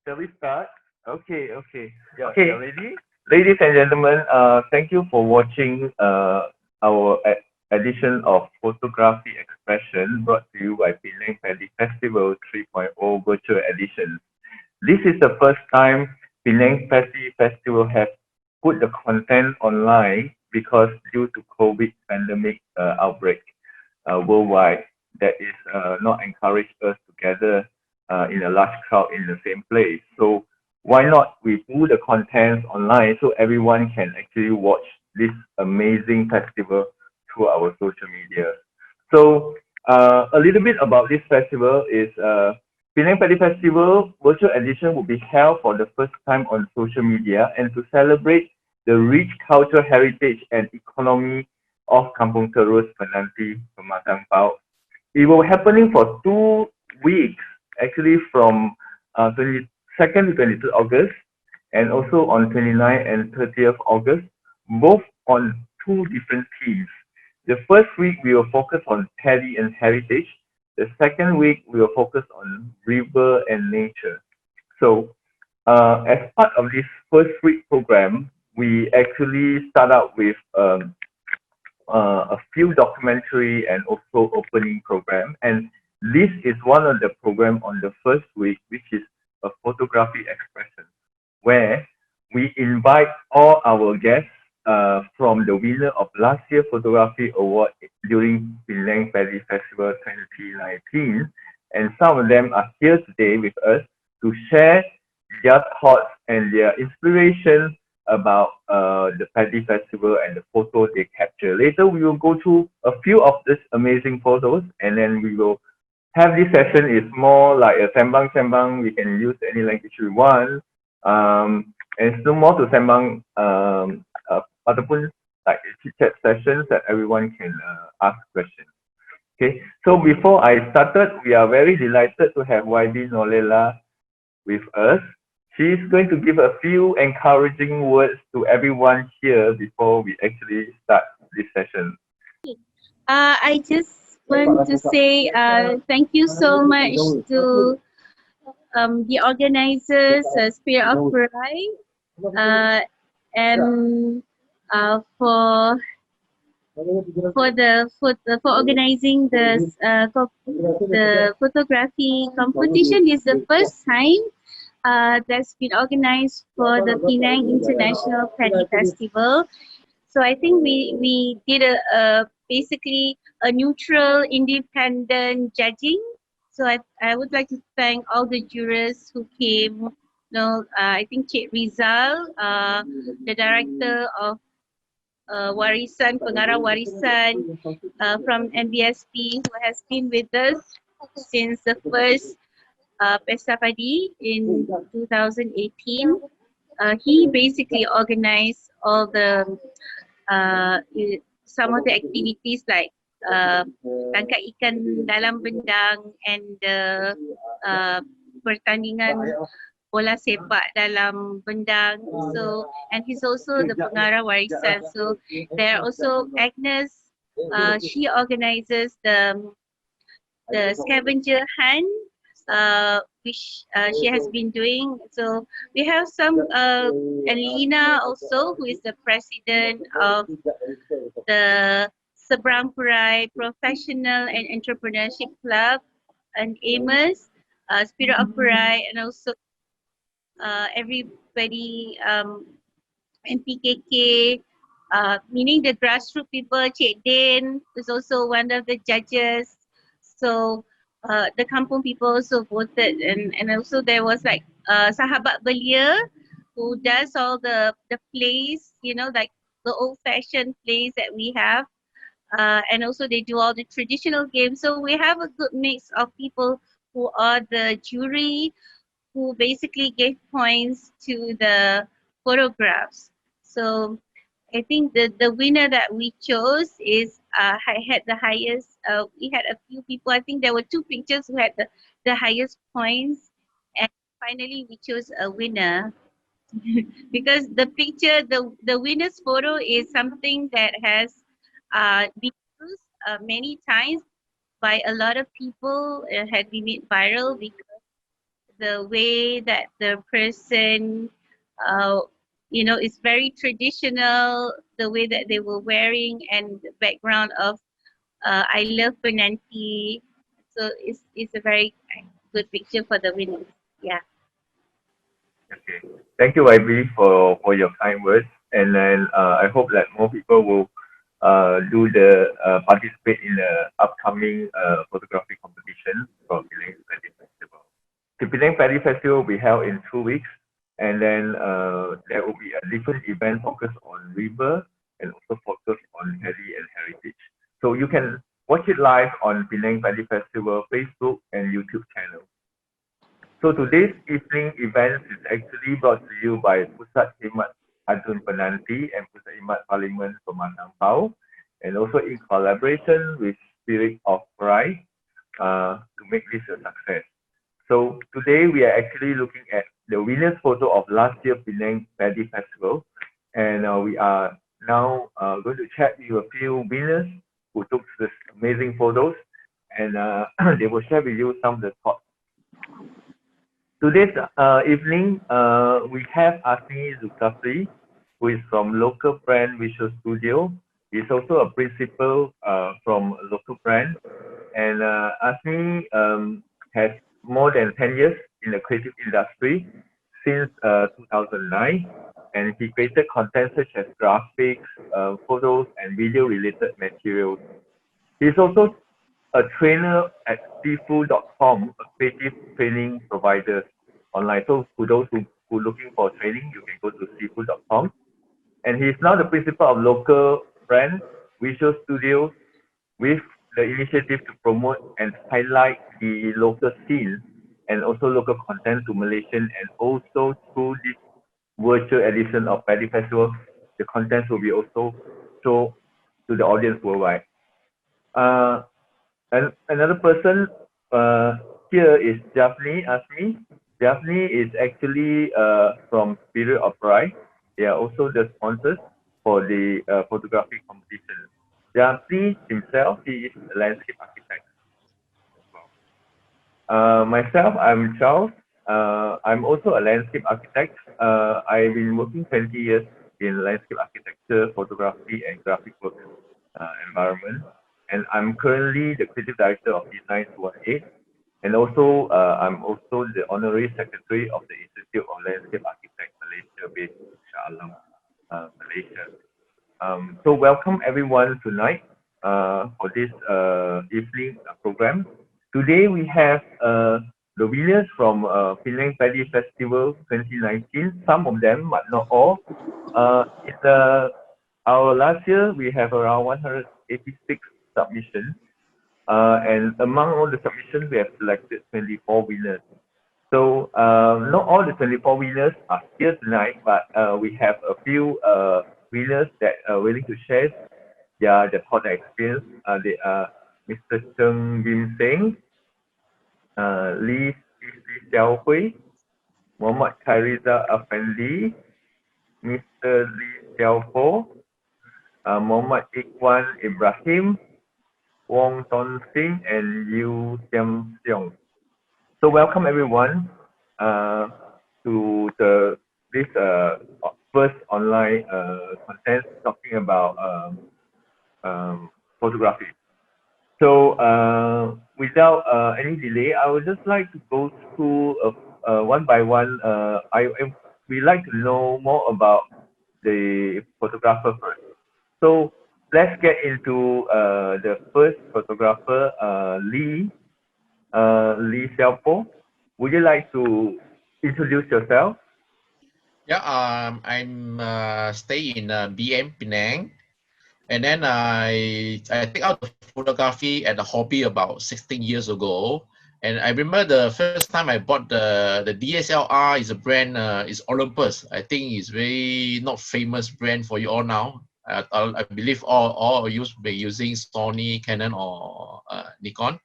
Shall we start? Okay, okay. Yeah, Okay. you're ready? Ladies and gentlemen, thank you for watching our edition of Photography Expression brought to you by Penang Padi Festival 3.0 Virtual Edition. This is the first time Penang Padi Festival has put the content online because due to COVID pandemic outbreak worldwide, that is not encourage us to gather in a large crowd in the same place. So why not we put the content online so everyone can actually watch this amazing festival through our social media. So a little bit about this festival is Penang Paddy Festival virtual edition will be held for the first time on social media and to celebrate the rich cultural heritage and economy of Kampung Terus Penanti Pematang Pau. It will happening for 2 weeks, actually from 22nd to 23rd August, and also on 29th and 30th August, both on two different themes. The first week we will focus on Paddy and heritage. The second week we will focus on river and nature. So as part of this first week program, we actually start out with a few documentary and also opening program. And this is one of the program on the first week, which is a photography expression, where we invite all our guests from the winner of last year photography award during Penang Paddy Festival 2019. And some of them are here today with us to share their thoughts and their inspiration about the Paddy Festival and the photos they capture. Later, we will go through a few of these amazing photos, and then we will have this session is more like a sembang sembang. We can use any language we want, and still more to sembang ataupun like chit chat sessions that everyone can ask questions. Okay, so before I started, we are very delighted to have YB Nolela with us. She's going to give a few encouraging words to everyone here before we actually start this session. I just want to say thank you so much to the organizers, Spirit of Pride, and for for organizing the photography competition. Is the first time that's been organized for the Pinang International Paddy Festival. So I think we did a basically a neutral, independent judging. So I would like to thank all the jurors who came. I think Cik Rizal, the director of Warisan, Pengarah Warisan from MBSP, who has been with us since the first Pesta Padi in 2018. He basically organized all the some of the activities like tangkap ikan dalam bendang and the pertandingan bola sepak dalam bendang. So, and he's also the pengarah warisan. So there are also Agnes. She organizes the scavenger hunt, which she has been doing. So we have some, and Lina also, who is the president of the Seberang Perai Professional and Entrepreneurship Club, and Amos, Spirit of Perai, and also everybody, MPKK, meaning the grassroots people. Cik Din is also one of the judges. So the kampung people also voted, and also there was like Sahabat Belia, who does all the plays, like the old-fashioned plays that we have. And also they do all the traditional games. So we have a good mix of people who are the jury, who basically gave points to the photographs. So I think the winner that we chose is had the highest. We had a few people. I think there were two pictures who had the highest points, and finally we chose a winner. Because the picture, the winner's photo is something that has been used many times by a lot of people. It had been made viral because the way that the person, uh, is very traditional, the way that they were wearing, and the background of I love Penanti. So it's a very good picture for the winners. Yeah. Okay. Thank you, YB, for your kind words. And then I hope that more people will participate in the upcoming photography competition for Penang Paddy Festival. The Penang Paddy Festival will be held in 2 weeks, and then there will be a different event focused on river and also focused on Paddy and heritage. So you can watch it live on Penang Paddy Festival Facebook and YouTube channel. So today's evening event is actually brought to you by Pusat Khidmat Adun Penanti and Pusat Khidmat Parlimen Pematang Pau, and also in collaboration with Spirit of Pride to make this a success. So today we are actually looking at the winners photo of last year Penang Paddy Festival, and we are now going to chat with a few winners who took this amazing photos, and they will share with you some of the thoughts. Today's evening, we have Asmi Zulkafli, who is from local brand Visual Studio. He's also a principal from a local brand. And Asmi has more than 10 years in the creative industry since 2009. And he created content such as graphics, photos, and video-related materials. He's also a trainer at Sifu.com, a creative training provider online. So for those who looking for training, you can go to Sifu.com. And he's now the principal of local brand Visual Studios with the initiative to promote and highlight the local scene and also local content to Malaysian, and also through this virtual edition of Paddy Festival, the content will be also shown to the audience worldwide. Uh, and another person here is Jaffney Asmi. Jaffney is actually from Spirit of Pride. They are also the sponsors for the photography competition. Jaffney himself, he is a landscape architect as well. Myself, I'm Charles. I'm also a landscape architect. I've been working 20 years in landscape architecture, photography, and graphic work environment. And I'm currently the creative director of Design 218. And also, I'm also the honorary secretary of the Institute of Landscape Architects Malaysia, based in Shah Alam, Malaysia. So welcome everyone tonight for this evening program. Today we have the winners from Penang Paddy Festival 2019. Some of them, but not all. Our last year we have around 186 submissions, and among all the submissions we have selected 24 winners. So not all the 24 winners are here tonight, but we have a few winners that are willing to share their thought and experience. They are Mr. Cheng Bim Seng, Lee Xiaohui, Muhammad Khairiza Afendi, Mr. Lee Xiaopo, Muhammad Ikhwan Ibrahim, Wong Ton Singh, and Yu Xiam Xiong. So welcome everyone to this first online content talking about photography. So without any delay, I would just like to go through one by one. We like to know more about the photographer first. So let's get into the first photographer, Lee Xiaopo. Would you like to introduce yourself? Yeah, I'm stay in BM Penang, and then I take out the photography as a hobby about 16 years ago. And I remember the first time I bought the DSLR is a brand is Olympus. I think it's very not famous brand for you all now. I believe all of you be using Sony, Canon, or Nikon.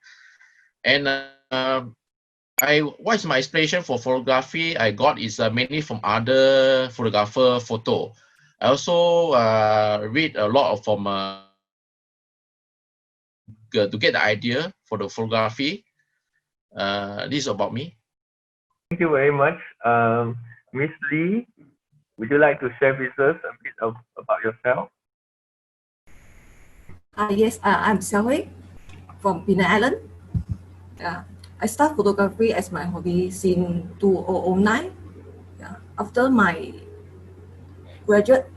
And what's my inspiration for photography I got is mainly from other photographer photo. I also read a lot of from to get the idea for the photography. This is about me. Thank you very much. Miss Lee, would you like to share with us a bit about yourself? Yes, I'm Xiaohui from Pinang Island. Yeah, I start photography as my hobby since 2009. Yeah, after my graduate,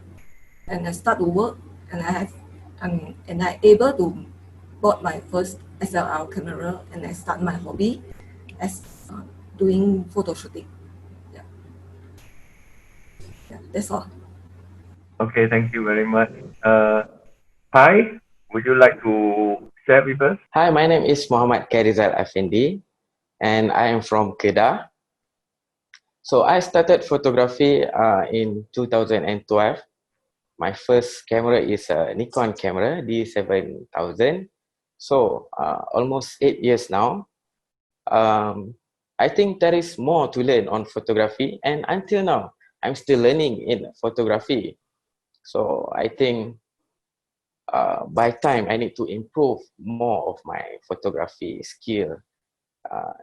and I start to work, and I able to bought my first SLR camera, and I start my hobby as doing photo shooting. Yeah, yeah, that's all. Okay, thank you very much. Hi, would you like to share with us? Hi, my name is Muhammad Karizal Effendi, and I am from Kedah. So I started photography in 2012. My first camera is a Nikon camera D7000. So almost 8 years now. I think there is more to learn on photography, and until now, I'm still learning in photography. So I think by time I need to improve more of my photography skill,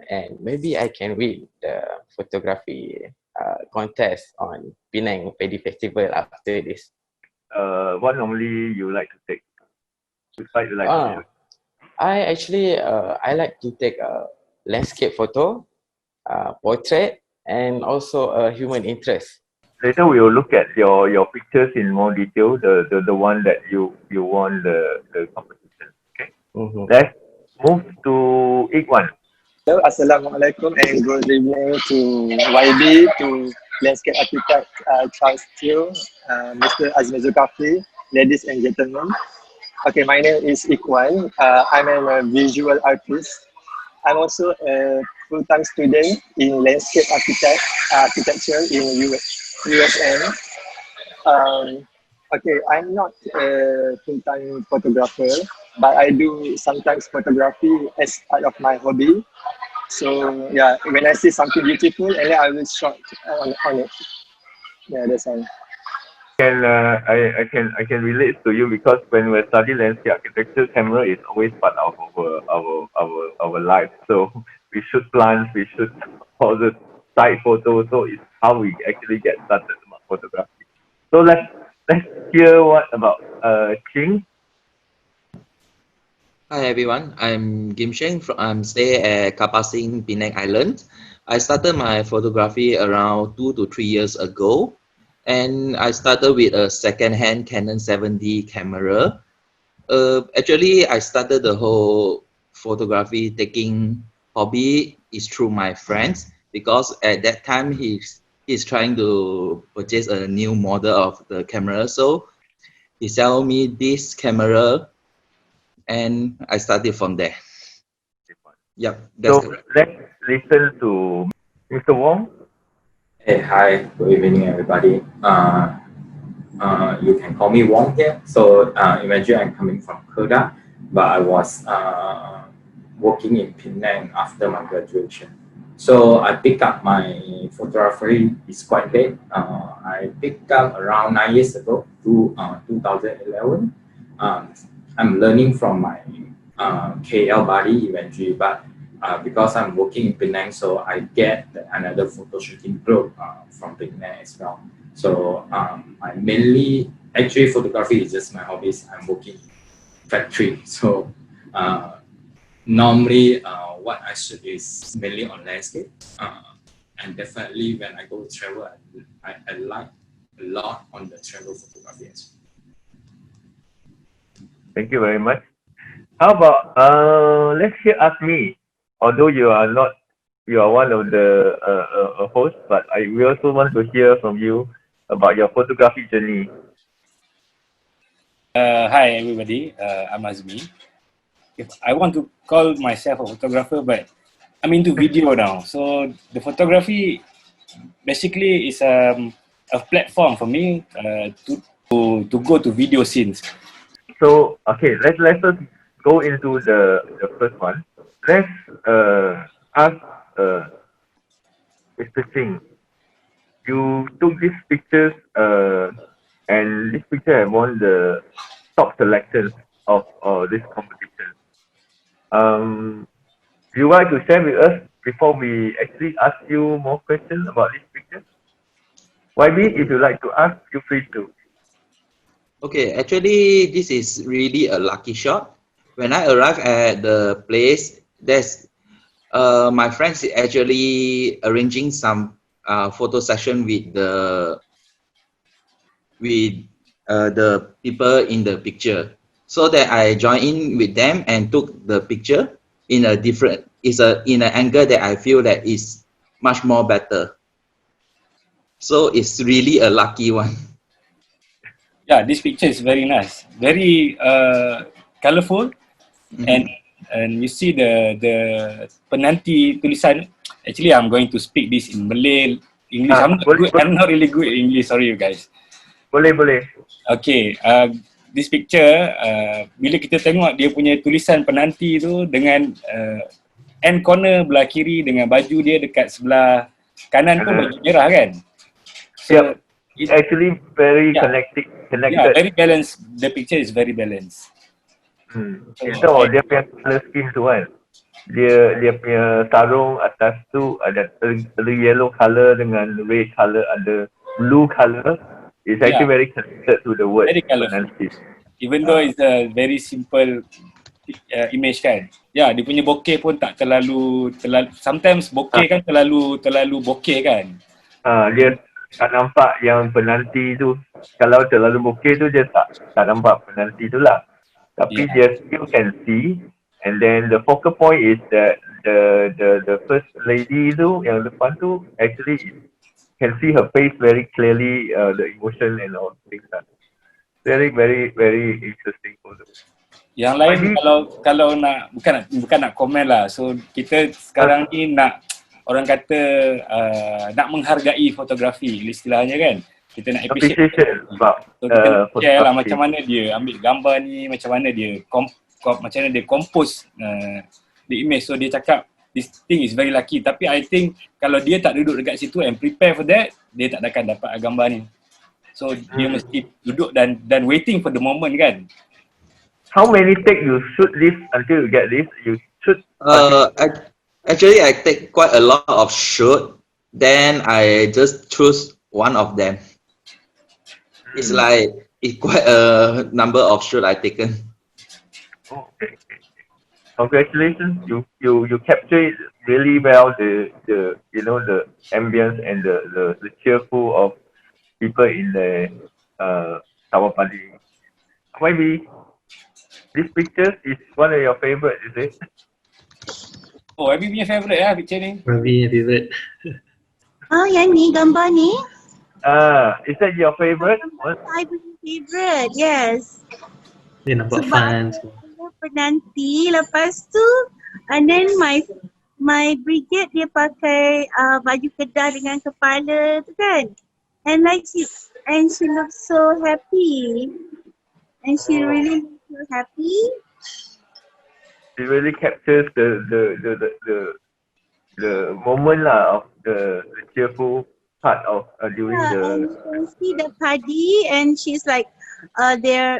and maybe I can win the photography contest on Penang Padi Festival after this. What normally you like to take? Which side you like to Ah, shoot? I actually I like to take a landscape photo, portrait, and also a human interest. Later we will look at your pictures in more detail. The one that you won the competition. Okay. Mhm. Let's move to Ikwan. Hello, Assalamualaikum and good evening to YB, to landscape architect Charles Teo, Mr. Azmi Zulkafli, ladies and gentlemen. Okay, my name is Ikwan. I'm a visual artist. I'm also a full-time student in landscape architecture in USM. Okay, I'm not a full-time photographer, but I do sometimes photography as part of my hobby. So yeah, when I see something beautiful, and then I will shot on it. Yeah, that's all. I can relate to you because when we study landscape architecture, camera is always part of our life. So we shoot plants, we shoot all the side photos. So it's how we actually get started about photography. So let's hear what about Ching. Hi everyone, I'm Kim Sheng. I'm stay at Kapasing, Penang Island. I started my photography around 2 to 3 years ago, and I started with a second-hand Canon 7D camera. Actually, I started the whole photography taking hobby is through my friends, because at that time he's trying to purchase a new model of the camera, so he sell me this camera, and I started from there. Yep, that's So correct. let's listen to Mr. Wong. Hey, hi, good evening, everybody. You can call me Wong here. So imagine I'm coming from Kedah, but I was working in Penang after my graduation. So I picked up my photography. It's quite late. I picked up around 9 years ago, to 2011. I'm learning from my KL buddy eventually, but because I'm working in Pinang, so I get another photo shooting group from Penang as well. So I mainly, actually photography is just my hobbies. I'm working in factory, so normally what I shoot is mainly on landscape, and definitely when I go travel, I like a lot on the travel photography as well. Thank you very much. How about let's hear Asmi. Although you are not, you are one of the hosts, but we also want to hear from you about your photography journey. Hi everybody, I'm Azmi. I want to call myself a photographer, but I'm into video now. So the photography basically is a platform for me to go to video scenes. So okay, let's us go into the first one. Let's ask Mr. Singh. You took these pictures and this picture have won the top selections of this competition. You want to share with us before we actually ask you more questions about this picture, YB, if you like to ask, feel free to. Okay, actually, this is really a lucky shot. When I arrived at the place, there's my friends is actually arranging some photo session with the people in the picture. So that I joined in with them and took the picture in a different, in an angle that I feel that is much more better. So it's really a lucky one. Yeah, this picture is very nice, very colorful, and you see the penanti tulisan. Actually, I'm going to speak this in Malay, English. I'm not really good at English. Sorry, you guys. Boleh. Okay, this picture, bila kita tengok dia punya tulisan penanti tu dengan end corner belah kiri dengan baju dia dekat sebelah kanan pun baju merah kan? So, it's actually very connected. Yeah, very balanced. The picture is very balanced. So, dia punya color scheme tu kan. Dia punya sarung atas tu ada yellow color dengan red color, ada blue color. It's actually very connected to the word. Very colorful. Even though it's a very simple image kan. Ya, dia punya bokeh pun tak terlalu sometimes bokeh kan terlalu bokeh kan. Dia tak nampak yang penanti tu. Kalau terlalu bokeh tu dia tak nampak penanti tu lah. Tapi dia still can see. And then the focal point is that the first lady tu yang depan tu actually can see her face very clearly, the emotion and all things that. Very interesting photo. Yang lain kalau nak bukan nak komen lah. So kita sekarang ni nak orang kata nak menghargai fotografi istilahnya kan. Kita nak appreciate. So kita share lah macam mana dia ambil gambar ni, macam mana dia compose the image. So dia cakap this thing is very lucky. Tapi I think kalau dia tak duduk dekat situ and prepare for that, dia tak akan dapat gambar ni. So dia mesti duduk dan waiting for the moment kan. How many take you shoot this until you get this? You shoot? Actually, I take quite a lot of shoot. Then I just choose one of them. It's quite a number of shoot I taken. Okay. Congratulations, you capture it really well. The ambience and the cheerful of people in the Padi. Maybe this picture is one of your favorite, is it? Oh, Abi punya favorite lah picture ni. Abi punya favorite. Yang ni gambar ni. Is that your favorite? I punya favorite, yes. Dia nampak fun. Penanti, lepas tu and then my brigade dia pakai baju kedah dengan kepala tu kan, and she looks so happy, and she really looks so happy. It really captures the moment lah of the cheerful part of during the. And you can see the Padi, and she's like they're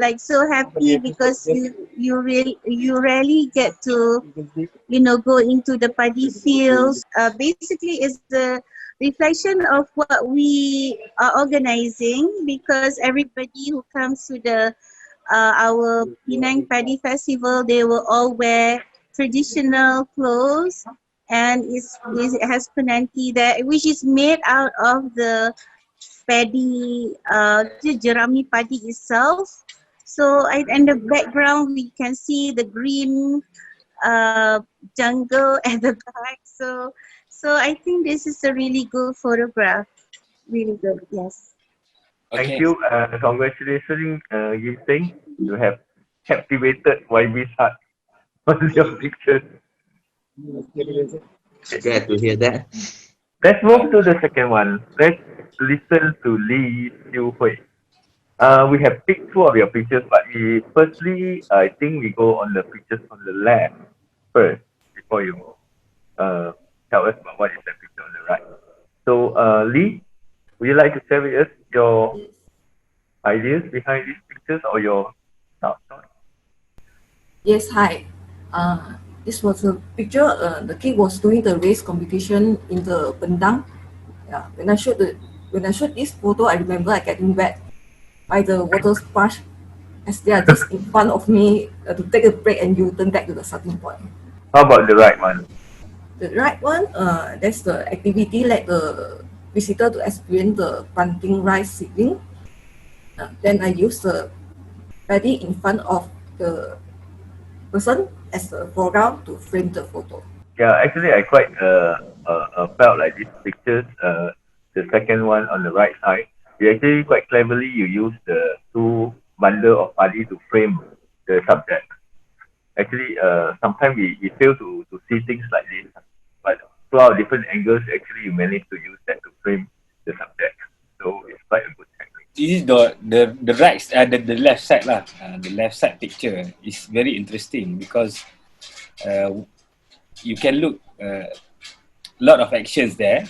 like so happy because you really get to go into the Padi fields. Basically it's the reflection of what we are organizing, because everybody who comes to the our Pinang Padi festival, they will all wear traditional clothes, and it has penanti there, which is made out of the Paddy, jerami Padi itself. So in the background we can see the green jungle at the back. So I think this is a really good photograph. Really good, yes. Thank you. Congratulations, Yim. You have captivated YB's heart on your picture. Glad to hear that. Let's move to the second one. Let's listen to Lee Siu Hui. We have picked two of your pictures, but firstly, I think we go on the pictures on the left first before you tell us about what is the picture on the right. So, Lee, would you like to share with us your ideas behind these pictures or your thoughts? Yes, hi. This was a picture. The kid was doing the race competition in the Penang. Yeah, when I shoot this photo, I remember I getting wet by the water splash as they are just in front of me to take a break and you turn back to the starting point. How about the right one? The right one, that's the activity let the visitor to experience the planting rice seedling. Then I use the Paddy in front of the person as the foreground to frame the photo. Yeah, actually, I quite felt like these pictures, the second one on the right side, you actually quite cleverly you use the two bundle of Padi to frame the subject. Actually, sometimes we fail to see things like this, but throughout different angles, actually you manage to use that to frame the subject. So it's quite a good technique. This is the right the left side lah. The left side picture is very interesting because you can look a lot of actions there.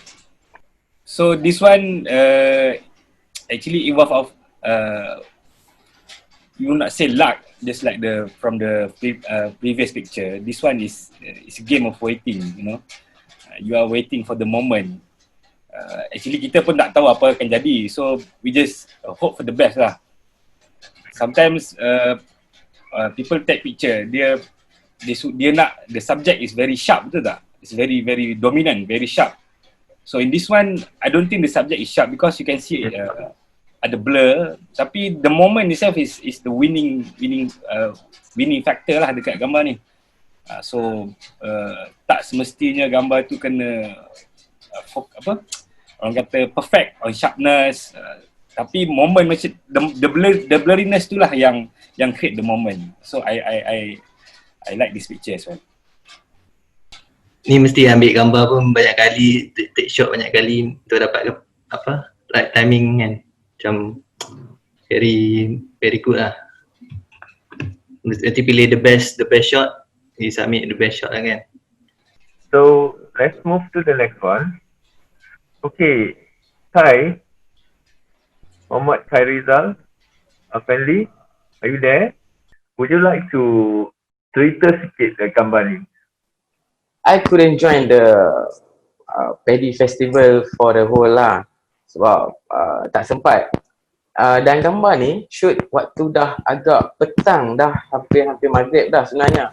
So this one actually evolve of you not say luck, just like from the previous picture. This one is a game of waiting, you know. You are waiting for the moment. Actually kita pun tak tahu apa akan jadi, so we just hope for the best lah. Sometimes people take picture, dia nak the subject is very sharp, betul tak? It's very very dominant, very sharp. So in this one, I don't think the subject is sharp because you can see ada blur. Tapi the moment itself is the winning factor lah dekat gambar ni. So tak semestinya gambar tu kena orang kata perfect on sharpness. Tapi moment macam the blurriness tu lah yang create the moment. So I like this picture as well. Ni mesti ambil gambar pun banyak kali, take shot banyak kali untuk dapat right timing kan. Macam very good lah. Nanti pilih the best shot, you submit the best shot lah kan. So let's move to the next one. Okay, Muhammad Khairizal Afendi, are you there? Would you like to cerita sikit gambar ni? I couldn't join the Padi festival for the whole lah sebab tak sempat. Dan gambar ni shoot waktu dah agak petang dah, hampir maghrib dah sebenarnya.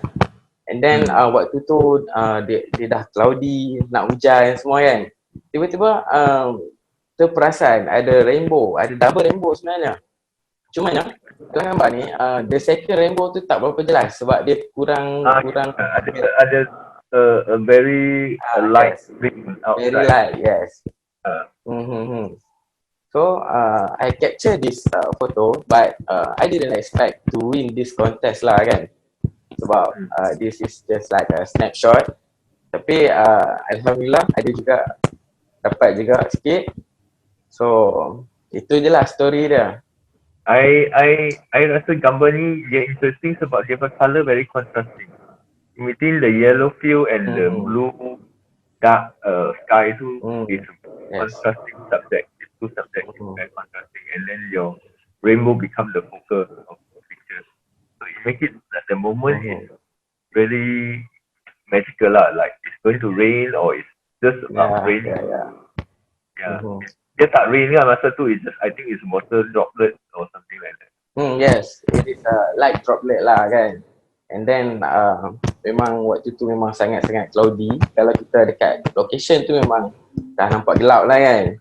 And then waktu tu dia dah cloudy, nak hujan semua kan. Tiba-tiba terperasan ada rainbow, ada double rainbow sebenarnya. Cuma dalam gambar ni the second rainbow tu tak berapa jelas sebab dia kurang ada a very light ring outside. Very light, yes. So I capture this photo, but I didn't expect to win this contest lah kan. Sebab this is just like a snapshot. Tapi alhamdulillah ada juga dapat juga sikit. So itu je lah story dia. I rasa gambar ni dia interesting sebab dia colour very contrasting. In between the yellow field and the blue dark sky tu is contrasting subject. It's two subjects very contrasting, and then your rainbow become the focus of the picture. So it make it that the moment is very magical lah. Like it's going to rain or it's just about rain. Yeah. Dia tak rain kan masa tu. It's just, I think it's water droplet or something like that. Yes, it is a light droplet lah kan. And then memang waktu tu memang sangat-sangat cloudy. Kalau kita dekat location tu memang dah nampak gelap lah kan.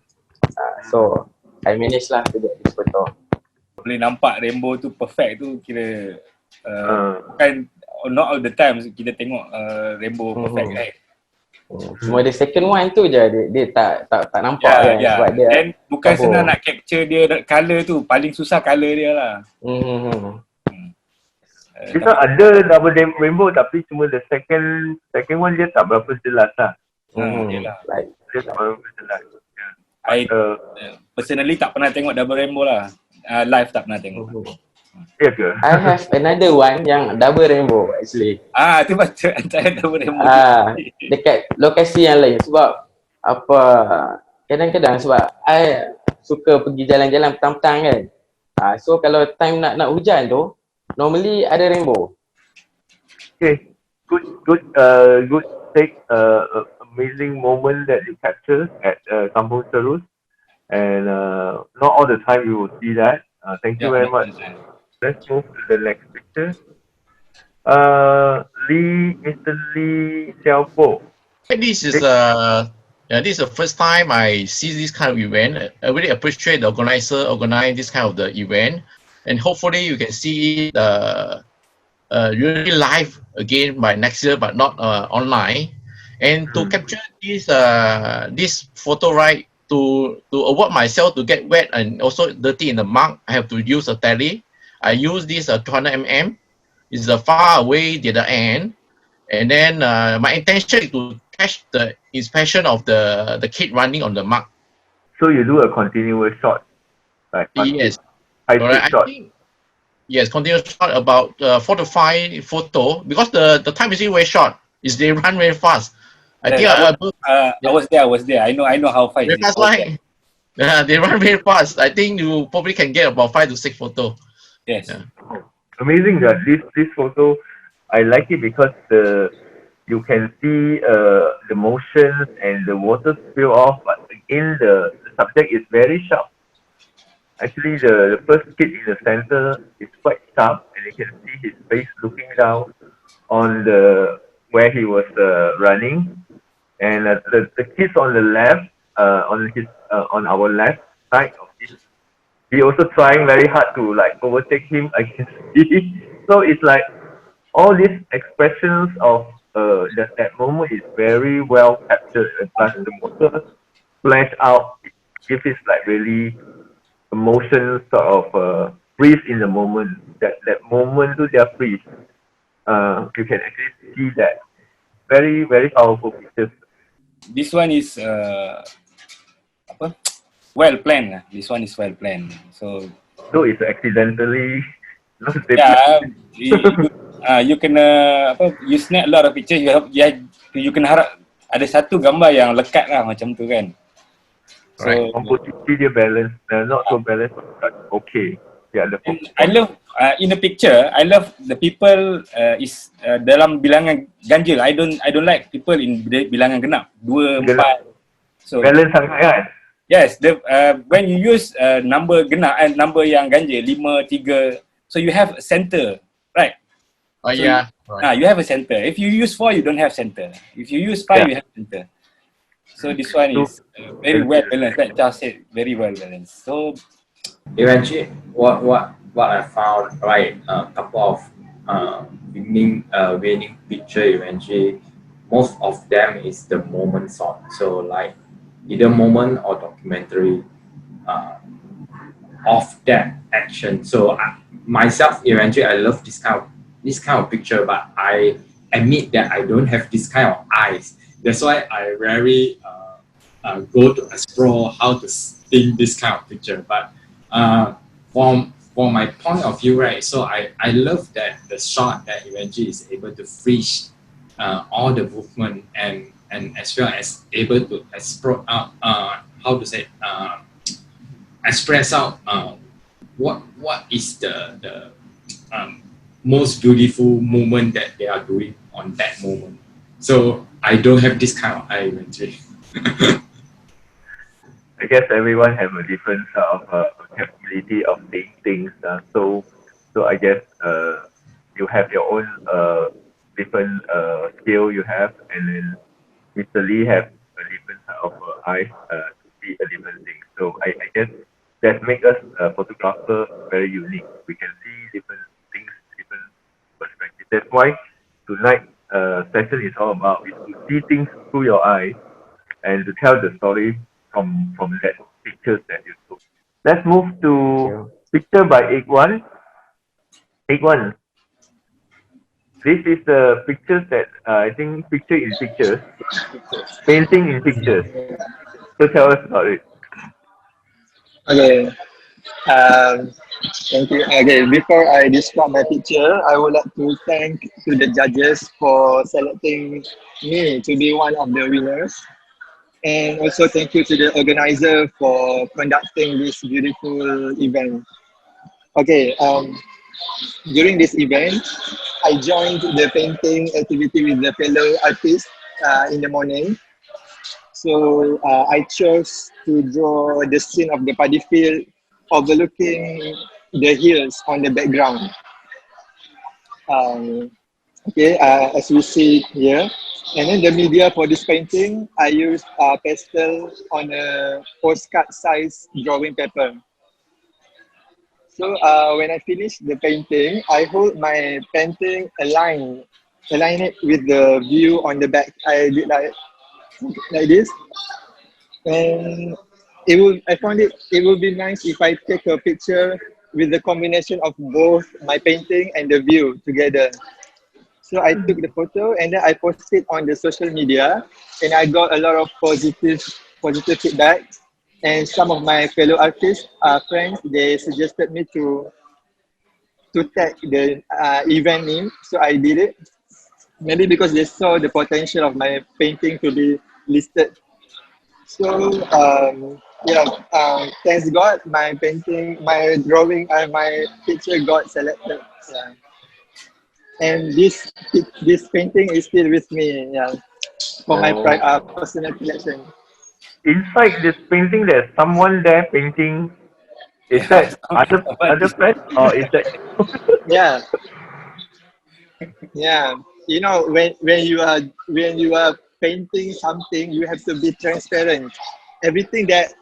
So I manage lah to get this photo. Boleh nampak rainbow tu perfect tu kira kan not all the time kita tengok rainbow perfect right. Cuma the second one tu je dia tak nampak kan sebab dia. Dan bukan senang nak capture dia colour tu, paling susah colour dia lah. Kita ada double rainbow tapi cuma the second one dia tak berapa jelas lah. Yelah. Dia tak berapa jelas. I personally tak pernah tengok double rainbow lah. Live tak pernah tengok. Ya ke? I have another one yang double rainbow actually. Tu macam antara double rainbow. Dekat lokasi yang lain sebab kadang-kadang sebab I suka pergi jalan-jalan petang-petang kan. So kalau time nak hujan tu normally ada rainbow. Okay. good take, amazing moment that you captured at Kampung Serus, and not all the time you will see that. Thank you Yeah, very not much. understand. Let's move to the next picture. Mr. Lee Xiaopo. This is yeah, this is the first time I see this kind of event. I really appreciate the organizer organize this kind of the event, and hopefully you can see it really live again by next year, but not online. And to capture this photo, right, to avoid myself to get wet and also dirty in the mug, I have to use a Dari. I use this 200 mm. It's a far away the other end, and then my intention is to catch the expression of the kid running on the mug. So you do a continuous shot, like Yes, high correct. speed I shot. think yes, continuous shot about 4 to 5 photo because the time is very short. Is they run very fast. I think I was there. I know how fast very it is. fast line. Yeah, they run very fast. I think you probably can get about 5 to 6 photo. Yes. Yeah. Amazing that this photo, I like it because you can see the motions and the water spill off, but again the subject is very sharp. Actually, the first kid in the center is quite sharp, and you can see his face looking down on the where he was running, and the kids on the left, on our left side of him, he also trying very hard to like overtake him. I can see. So it's like all these expressions of that moment is very well captured, and plus the water splash out, it gives it like really emotion sort of freeze in the moment. That moment to their freeze. You can actually see that very very powerful pictures. This one is well planned. This one is well planned. So it's accidentally not yeah, you can you snap a lot of pictures. You can harap ada satu gambar yang lekat lah macam tu kan. So composition dia balance, not so balanced, but okay. Yeah, I love in the picture. I love the people is dalam bilangan ganjil. I don't like people in bilangan genap 2, 4. So balance sangat kan. Yes, when you use number genap and number yang ganjil 5, 3, so you have a center, right? Oh so yeah. Right. You have a center. If you use 4, you don't have center. If you use 5, you have center. So this one is very well balanced. Like Charles said, very well balanced. So eventually, what I found, right, a couple of winning picture eventually, most of them is the moment shot. So like either moment or documentary of that action. So myself, eventually, I love this kind of picture, but I admit that I don't have this kind of eyes. That's why I rarely go to explore how to think this kind of picture. But from my point of view, right, so I love that the shot that eventually is able to freeze all the movement and as well as able to explore out express out what is the most beautiful moment that they are doing on that moment. So I don't have this kind of eye eventually. I guess everyone have a different sort of capability of seeing things. So I guess you have your own different skill you have, and then Mr. Lee have a different type of eyes to see a different thing. So I guess that makes us photographer very unique. We can see different things, different perspectives. That's why tonight session is all about is to see things through your eyes and to tell the story from that pictures that you took. Let's move to picture by Ekwan. Ekwan, this is the pictures that I think picture in pictures, painting in pictures. So tell us about it. Okay. Thank you. Okay, before I describe my picture, I would like to thank to the judges for selecting me to be one of the winners. And also thank you to the organizer for conducting this beautiful event. Okay, during this event, I joined the painting activity with the fellow artists in the morning. So I chose to draw the scene of the Paddy field overlooking the hills on the background. Um, okay, as we see here. And then the media for this painting, I used pastel on a postcard size drawing paper. So when I finish the painting, I hold my painting align it with the view on the back. I did like this, and I found it would be nice if I take a picture with the combination of both my painting and the view together. So I took the photo and then I posted on the social media, and I got a lot of positive feedback. And some of my fellow artists, friends, they suggested me to tag the event name. So I did it. Maybe because they saw the potential of my painting to be listed. So thanks God, my painting, my drawing, my picture got selected. Yeah. And this painting is still with me. Yeah, for my personal collection. Inside this painting, there's someone there painting. Is that other friends or is that? Yeah, yeah. You know, when you are painting something, you have to be transparent. Everything that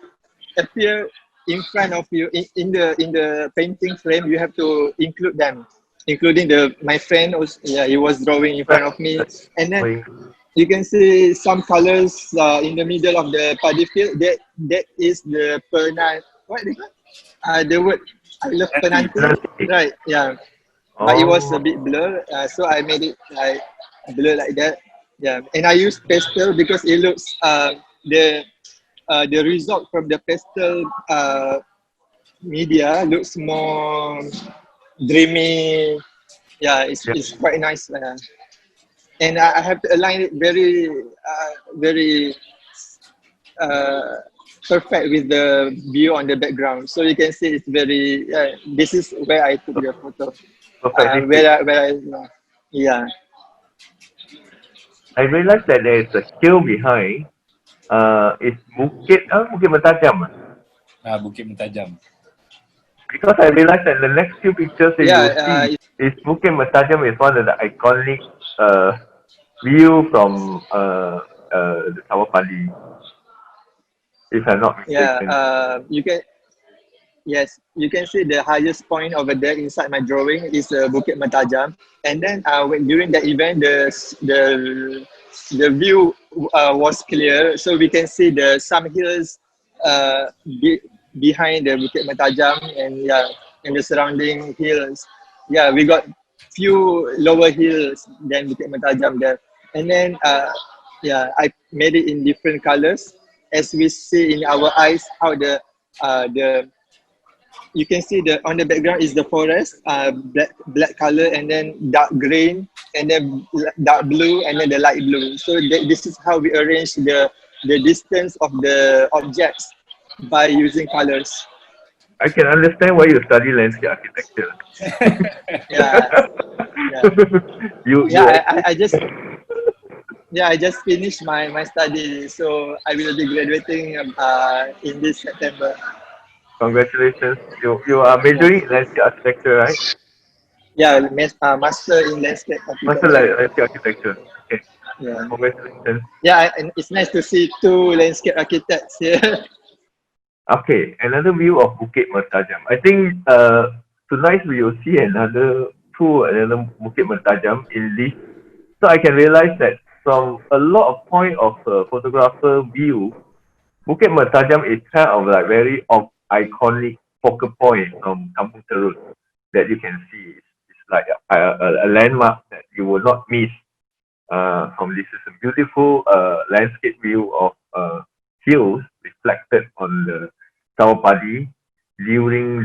appear in front of you in the painting frame, you have to include them, including my friend. Was, yeah, he was drawing in front of me, and then you can see some colors in the middle of the Paddy field. That is the penang. What they call? The word I love penanti. Right? Yeah. But it was a bit blur, so I made it like blur like that. Yeah, and I used pastel because it looks the result from the pastel media looks more dreamy. Yeah, it's quite nice. And I have to align it very perfect with the view on the background. So you can see it's very. This is where I took the photo. Yeah. I realized that there is a hill behind. It's Bukit Mentajam. Bukit Mentajam. Because I realized that the next few pictures that you will see is Bukit Mentajam is one of the iconic view from the Tower Padi. If I'm not mistaken. Yeah, you can see the highest point over there inside my drawing is Bukit Mentajam, and then during the event, the view was clear, so we can see some hills behind the Bukit Mentajam, and the surrounding hills. Yeah, we got few lower hills than Bukit Mentajam there, and then I made it in different colors, as we see in our eyes how the you can see on the background is the forest, black color, and then dark green, and then dark blue, and then the light blue. So this is how we arrange the distance of the objects by using colors. I can understand why you study landscape architecture. I just finished my study, so I will be graduating in this September. Congratulations. You are majoring in landscape architecture, right? Yeah, master in landscape architecture. Master landscape architecture. Okay. Yeah. Congratulations. Yeah, and it's nice to see two landscape architects here. Okay, another view of Bukit Mentajam. I think tonight we will see another Bukit Mentajam in this. So I can realize that from a lot of point of photographer view, Bukit Mentajam is kind of like very iconic focal point from Kampung Terut that you can see. It's like a landmark that you will not miss. From this is a beautiful landscape view of hills reflected on the Tower Padi during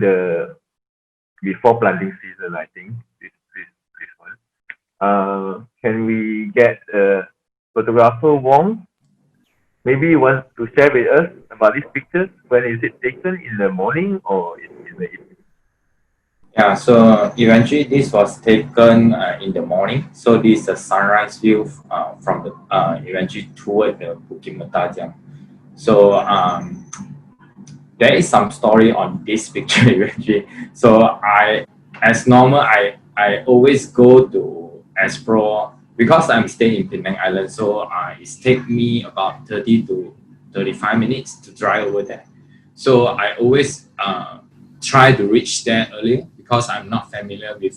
before planting season. I think this one. Can we get photographer Wong? Maybe you want to share with us about these pictures. When is it taken? In the morning or in the evening? Yeah, so eventually this was taken in the morning. So this is a sunrise view from the eventually toward the Bukit Mertajam. So there is some story on this picture eventually. So as normal, I always go to explore because I'm staying in Pinang Island. So it take me about 30 to 35 minutes to drive over there. So I always try to reach there early because I'm not familiar with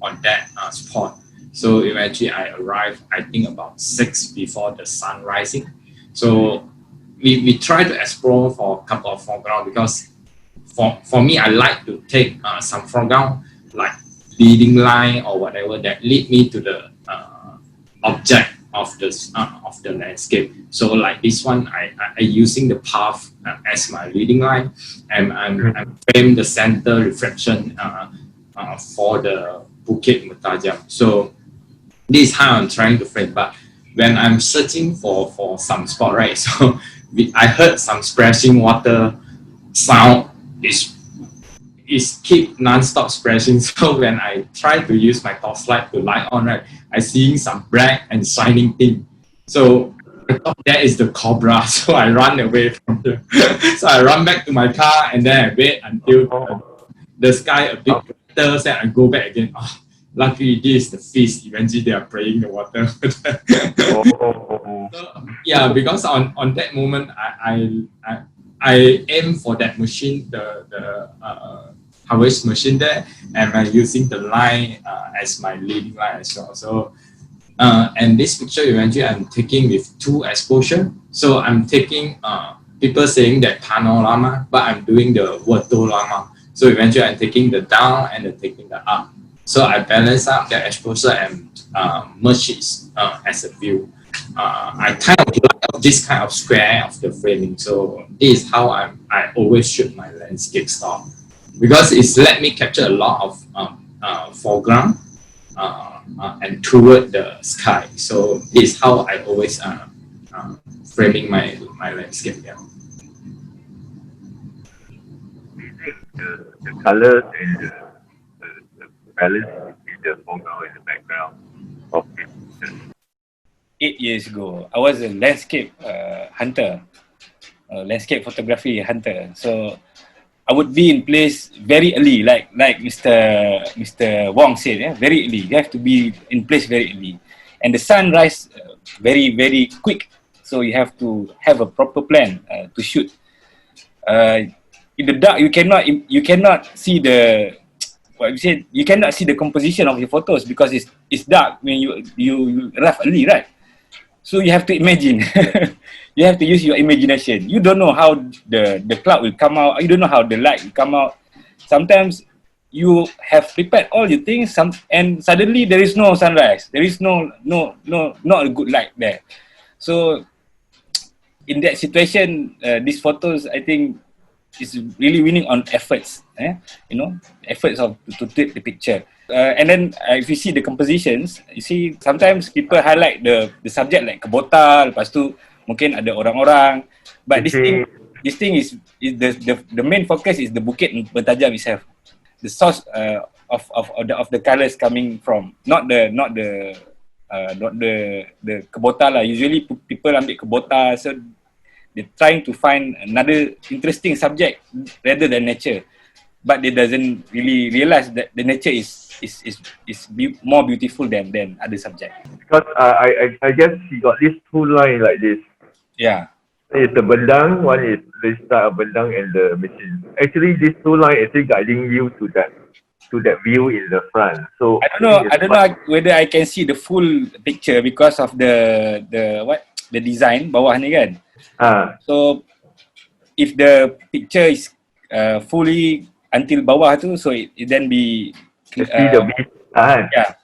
on that spot. So eventually I arrived, I think about 6 before the sun rising. So we try to explore for a couple of foreground because for me, I like to take some foreground like leading line or whatever that lead me to the object of the landscape. So like this one, I using the path as my leading line, and I'm frame the center reflection for the Bukit Mertajam. So this is how I'm trying to frame. But when I'm searching for some spot, right? So I heard some splashing water sound is keep non-stop splashing. So when I try to use my torchlight to light on, right, I seeing some black and shining thing. So I thought that is the cobra. So I run away from the so I run back to my car and then I wait until the sky a bit brighter, then I go back again. Oh, luckily this is the fish. Eventually they are praying the water. So, yeah, because on that moment I aim for that machine, the harvest machine there, and I'm using the line as my leading line as well. So and this picture eventually I'm taking with 2 exposure. So I'm taking people saying that panorama, but I'm doing the vertolama. So eventually I'm taking the down and then taking the up. So I balance out the exposure and merge it as a view. I kind of like this kind of square of the framing. So this is how I always shoot my landscape style, because it's let me capture a lot of foreground and toward the sky. So this is how I always framing my landscape. Yeah. The colors and the balance between the foreground and the background of it. 8 years ago, I was a landscape hunter, landscape photography hunter. So I would be in place very early, like Mr. Wong said, yeah, very early. You have to be in place very early, and the sunrise very quick. So you have to have a proper plan to shoot. In the dark, you cannot see the what you said. You cannot see the composition of your photos because it's dark when you arrive early, right? So you have to imagine. You have to use your imagination. You don't know how the cloud will come out. You don't know how the light will come out. Sometimes you have prepared all your things, and suddenly there is no sunrise. There is not a good light there. So in that situation, these photos, I think, is really winning on efforts. Efforts to take the picture. And then if you see the compositions, you see sometimes people highlight the subject like kebota, lepas tu mungkin ada orang-orang, but this thing is the main focus is the Bukit Mertajam itself, the source of the colors coming from, not the kebota lah. Usually people ambil kebota, so they're trying to find another interesting subject rather than nature, but they doesn't really realize that the nature is more beautiful than other subject. Because I guess he got these 2 lines like this. Yeah. It's the bendang, one is the start of bendang and the machine. Actually, these 2 lines actually guiding you to that view in the front. So I don't know whether I can see the full picture because of the design bawah ni kan. So if the picture is fully until bawah tu, so it then be yeah.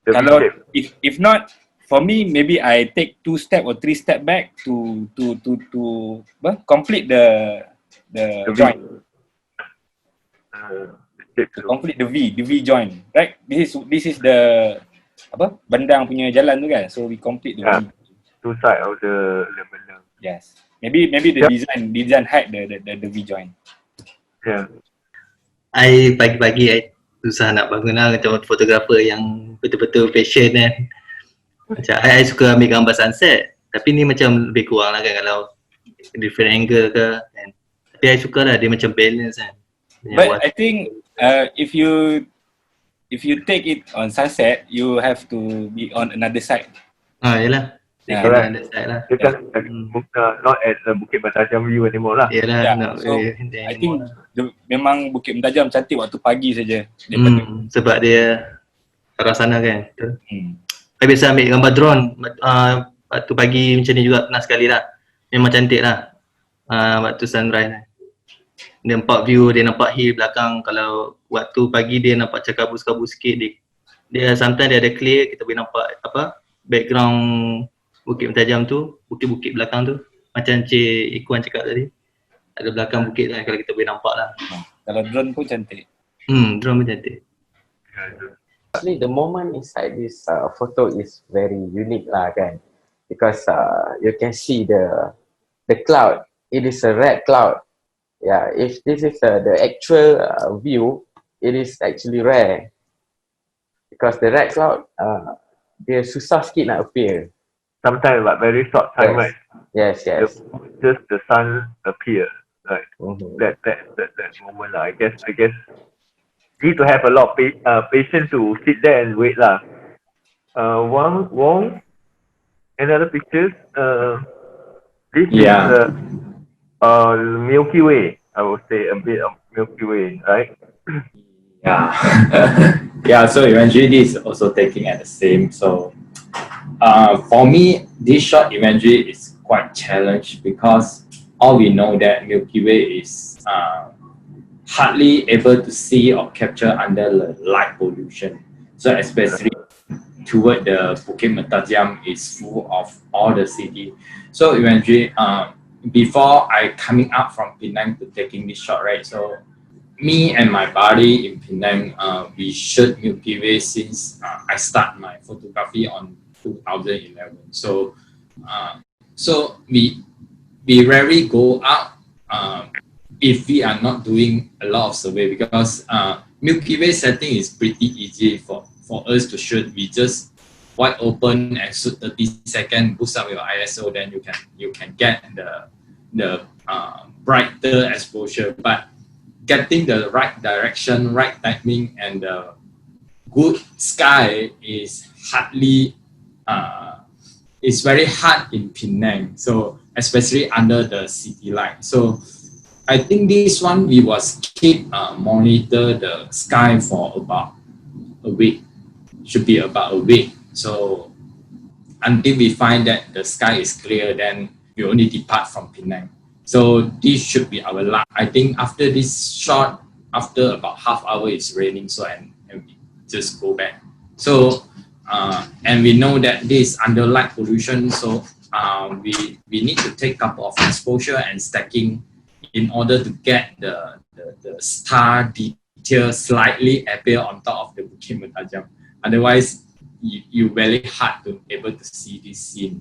Kalau if not, for me maybe I take 2 step or 3 step back to complete the joint. To complete the V joint, right? This is the bendang punya jalan tu kan. So we complete the V. 2 sides of the bendang. Yes. Maybe the design hide the V joint. Yeah. I pagi-pagi I susah nak bangun lah, macam fotografer yang betul-betul passion kan. Macam I suka ambil gambar sunset, tapi ni macam lebih kurang lah kan kalau different angle ke kan. Tapi I suka lah, dia macam balance kan. But I think if you take it on sunset, you have to be on another side. Yelah. Yeah. Correct. Another side lah. You can not at the Bukit Bertajam view anymore lah. Yelah, Yeah, not so very I think memang Bukit Mentajam cantik waktu pagi saja. sebab dia arah sana kan. Betul. Hmm. I biasa ambil gambar drone waktu pagi macam ni juga, pernah sekali lah. Memang cantik lah waktu sunrise. Dia nampak view, dia nampak hill belakang. Kalau waktu pagi dia nampak macam kabus-kabus sikit. Dia sometimes dia ada clear, kita boleh nampak background Bukit Bertajam tu, bukit-bukit belakang tu. Macam Cik Ikuan cakap tadi. Ada belakang bukit lah kalau kita boleh nampak lah. Kalau drone pun cantik. Drone pun cantik. Actually, the moment inside this photo is very unique lah kan, because you can see the cloud. It is a red cloud. Yeah, if this is the actual view, it is actually rare because the red cloud dia susah sikit nak appear. Sometimes but very short time, right? Yes. Just the sun appear, right? That moment lah. I guess need to have a lot of patience to sit there and wait lah. Wong, another pictures. This is Milky Way. I would say a bit of Milky Way, right? Yeah. Yeah, so eventually this is also taking at the same. So for me, this shot eventually is quite challenged because all we know that Milky Way is hardly able to see or capture under the light pollution. So especially toward the Bukit Bertajam is full of all the city. So eventually, before I coming up from Pinang to taking this shot, right? So me and my buddy in Pinang, we shoot Milky Way since I start my photography on 2011. So we rarely go out if we are not doing a lot of survey, because Milky Way setting is pretty easy for us to shoot. We just wide open and shoot 30 seconds, boost up your ISO, then you can get the brighter exposure. But getting the right direction, right timing, and the good sky is hardly it's very hard in Penang. So especially under the city light. So I think this one we was keep monitor the sky for about a week. Should be about a week. So until we find that the sky is clear, then we only depart from Penang. So this should be our luck. I think after this shot, after about half hour it's raining, so and we just go back. So and we know that this under light pollution, so we need to take couple of exposure and stacking in order to get the star detail slightly appear on top of the Bukit Bertajam. Otherwise, you very hard to able to see this scene.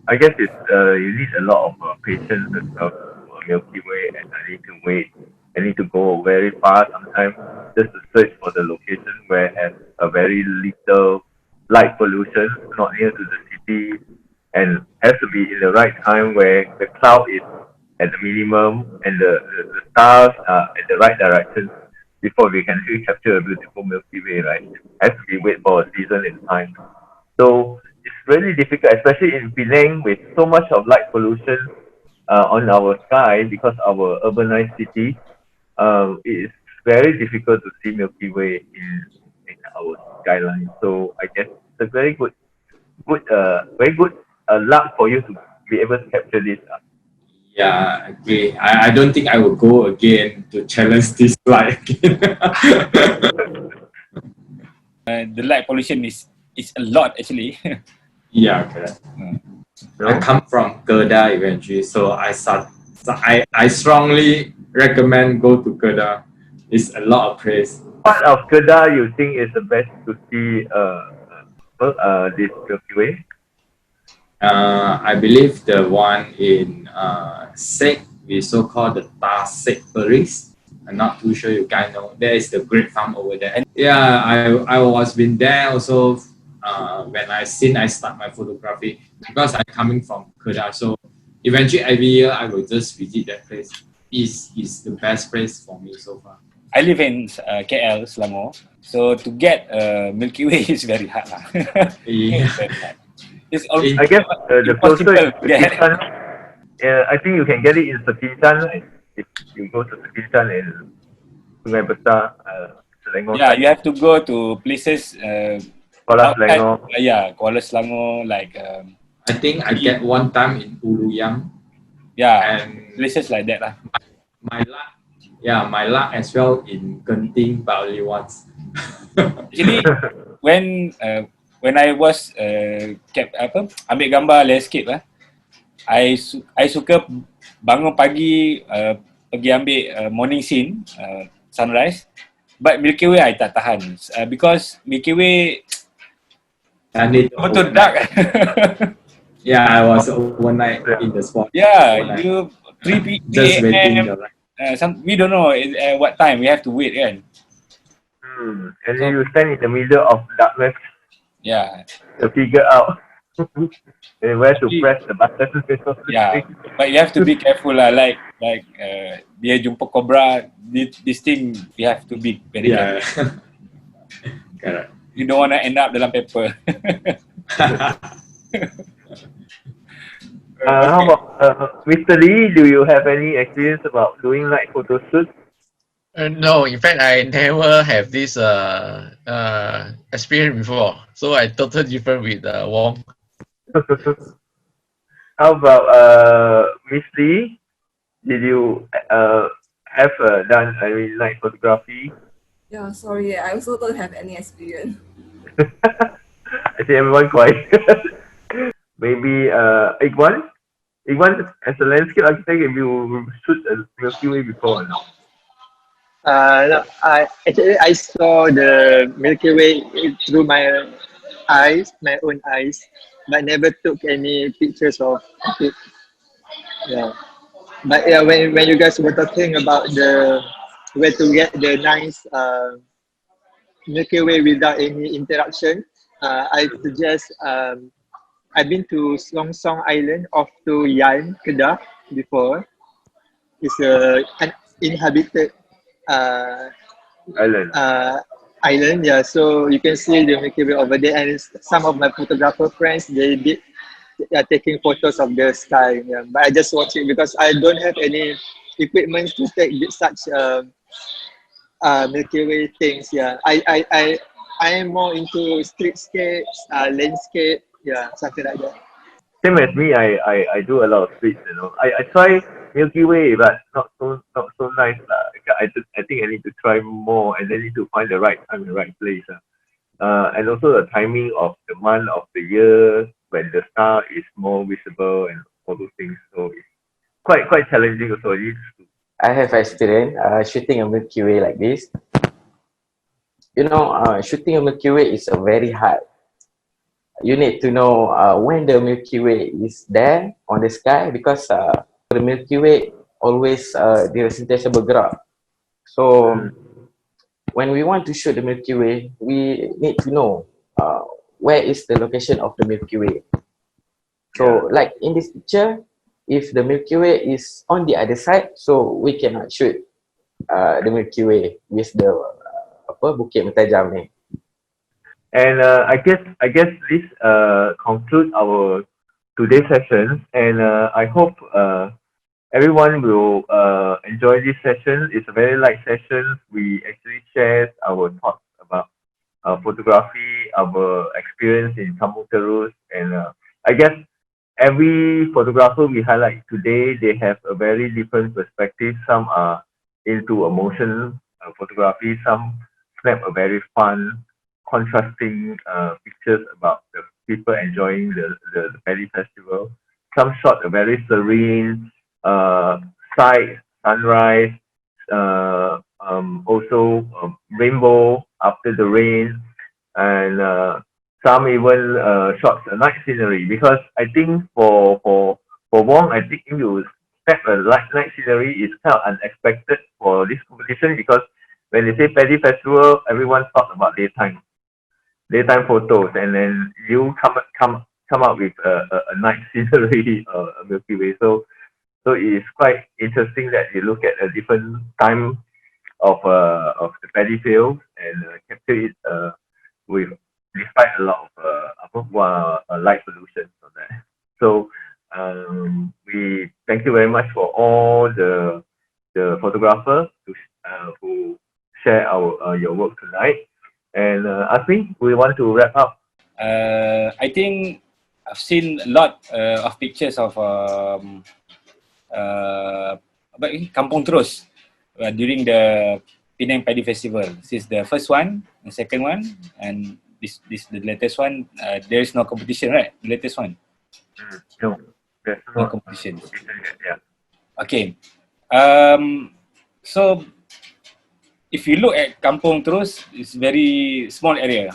I guess it's you need a lot of patience as well for Milky Way, and I need to wait. I need to go very fast sometimes just to search for the location where has a very little light pollution, not near to the city, and has to be in the right time where the cloud is at the minimum and the stars are at the right direction before we can actually capture a beautiful Milky Way, right? Has to be wait for a season in time. So it's really difficult, especially in Pinang with so much of light pollution on our sky because our urbanized city. It is very difficult to see Milky Way in our skyline. So I guess it's a very good luck for you to be able to capture this. Yeah, I agree. I don't think I will go again to challenge this light again. The light pollution is a lot actually. Yeah, correct. I come from Kedah eventually, so I strongly recommend go to Kedah. It's a lot of praise. What of Kedah you think is the best to see this Milky Way? I believe the one in Sek, we so-called the Tasik Paris. I'm not too sure you guys know. There is the Great Farm over there. And yeah, I was been there also when I start my photography because I'm coming from Kedah. So eventually every year I will just visit that place. Is the best place for me so far. I live in KL, Selangor. So to get Milky Way is very hard lah. Yeah. It's I guess the closer impossible to get. I think you can get it in Sekitan if you go to Sekitan in Sungai Besar, Selangor. Yeah, you have to go to places Kuala Selangor. Yeah, Kuala Selangor, like I think I get one time in Uluyang. yeah, And places like that lah. My luck as well in Genting, but only once. Actually, when I was ambil gambar landscape lah, I suka bangun pagi pergi ambil morning scene, sunrise. But Milky Way I tak tahan because Milky Way betul dark. Yeah, I was overnight in the spot. Yeah, overnight. you 3 Just waiting. p.m. We don't know what time we have to wait kan. And then you stand in the middle of darkness Yeah. to figure out where to press the button. Yeah, but you have to be careful lah. Like dia jumpa cobra, this thing you have to be very careful. Correct. You don't want to end up dalam paper. How about Mr. Lee? Do you have any experience about doing night photo shoots? No, in fact, I never have this experience before. So I totally different with Wong. How about Miss Lee? Did you have done night photography? Yeah, sorry, I also don't have any experience. I see everyone quiet. Maybe Igwan? Igwan, as a landscape architect, have you shoot a Milky Way before or not? No, I saw the Milky Way through my own eyes, but never took any pictures of it. Yeah, but yeah, when you guys were talking about where to get the nice Milky Way without any interaction, I suggest I've been to Song Song Island off to Yan, Kedah before. It's an inhabited island, yeah. So you can see the Milky Way over there, and some of my photographer friends they are taking photos of the sky. Yeah. But I just watch it because I don't have any equipment to take such Milky Way things. Yeah, I am more into streetscapes, landscape, yeah, something like that. Same as me, I do a lot of streets. I try Milky Way, but not so nice. I think I need to try more, and then need to find the right time and right place. And also the timing of the month of the year when the star is more visible and all those things. So it's quite challenging also. I have experience shooting a Milky Way like this. Shooting a Milky Way is very hard. You need to know when the Milky Way is there on the sky because the Milky Way always dia sentiasa bergerak. So when we want to shoot the Milky Way, we need to know where is the location of the Milky Way. So like in this picture, if the Milky Way is on the other side, so we cannot shoot the Milky Way with the bukit mentajam ni. And I guess this concludes our today's session, and I hope everyone will enjoy this session. It's a very light session. We actually share our thoughts about photography, our experience in Kampung Terus, and I guess every photographer we highlight today, they have a very different perspective. Some are into motion photography, some snap a very fun, contrasting pictures about the people enjoying the Padi festival. Some shot a very serene sight, sunrise, also rainbow after the rain, and some even shot a night scenery. Because I think for Wong, I think if you step a night scenery is kind of unexpected for for this competition because when they say Paddy Festival, everyone talks about daytime photos, and then you come up with a night scenery, a Milky Way. So it is quite interesting that you look at a different time of the paddy fields and capture it with despite a lot of light pollution on that. So we thank you very much for all the photographers who share your work tonight. And Asmi, we want to wrap up. I think I've seen a lot of pictures of Kampung Terus during the Penang Paddy Festival. This is the first one, the second one, and this the latest one. There is no competition, right? The latest one. No, there's No not competition. Yeah. Okay. So if you look at Kampung Terus, it's very small area.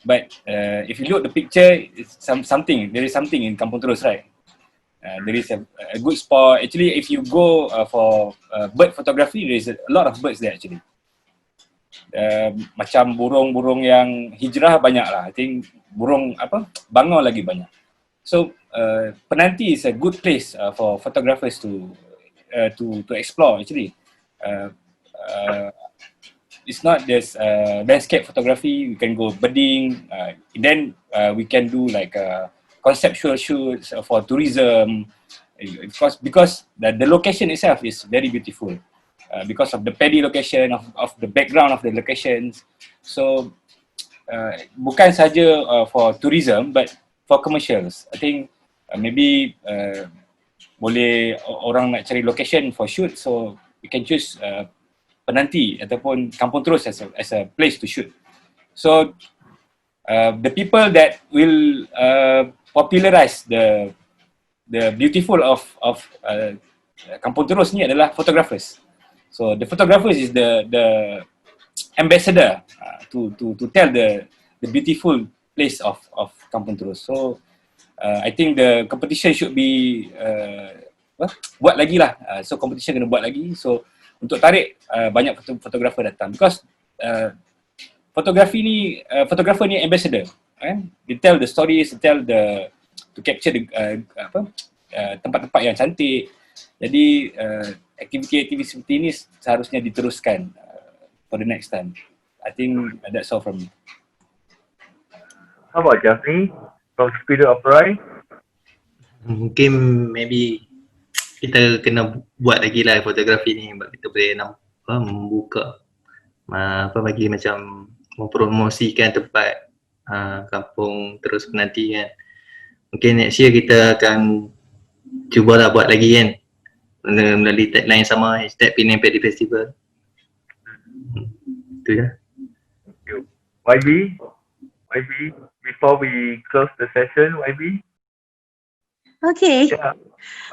But if you look at the picture, it's something. There is something in Kampung Terus, right? There is a good spot. Actually, if you go for bird photography, there is a lot of birds there actually. Macam burung-burung yang hijrah banyak lah. I think burung bangau lagi banyak. So Penanti is a good place for photographers to explore actually. It's not just landscape photography. We can go birding. Then we can do like conceptual shoots for tourism. Because the location itself is very beautiful. Because of the paddy location, of the background of the locations. So bukan saja for tourism, but for commercials. I think maybe boleh orang nak cari location for shoot, so we can choose Penanti ataupun Kampung Terus as a place to shoot. So the people that will popularize the beautiful of Kampung Terus ni adalah photographers. So the photographers is the ambassador to tell the beautiful place of Kampung Terus. So I think the competition should be buat lagi lah. So competition kena buat lagi. So untuk tarik banyak fotografer datang, because photographer ni ambassador, they tell the stories, to capture the tempat-tempat yang cantik. Jadi aktiviti seperti ini seharusnya diteruskan for the next time. I think that's all from me. How about Jafni from Spirit of Rai? Mungkin maybe kita kena buat lagi lah fotografi ni, kita boleh membuka bagi macam mempromosikan tempat Kampung Terus Penanti kan. Mungkin next year kita akan cubalah buat lagi kan, melalui tagline sama, #Penang Paddy Festival. Itu je. Thank you. YB, before we close the session, YB. Okay. Yeah.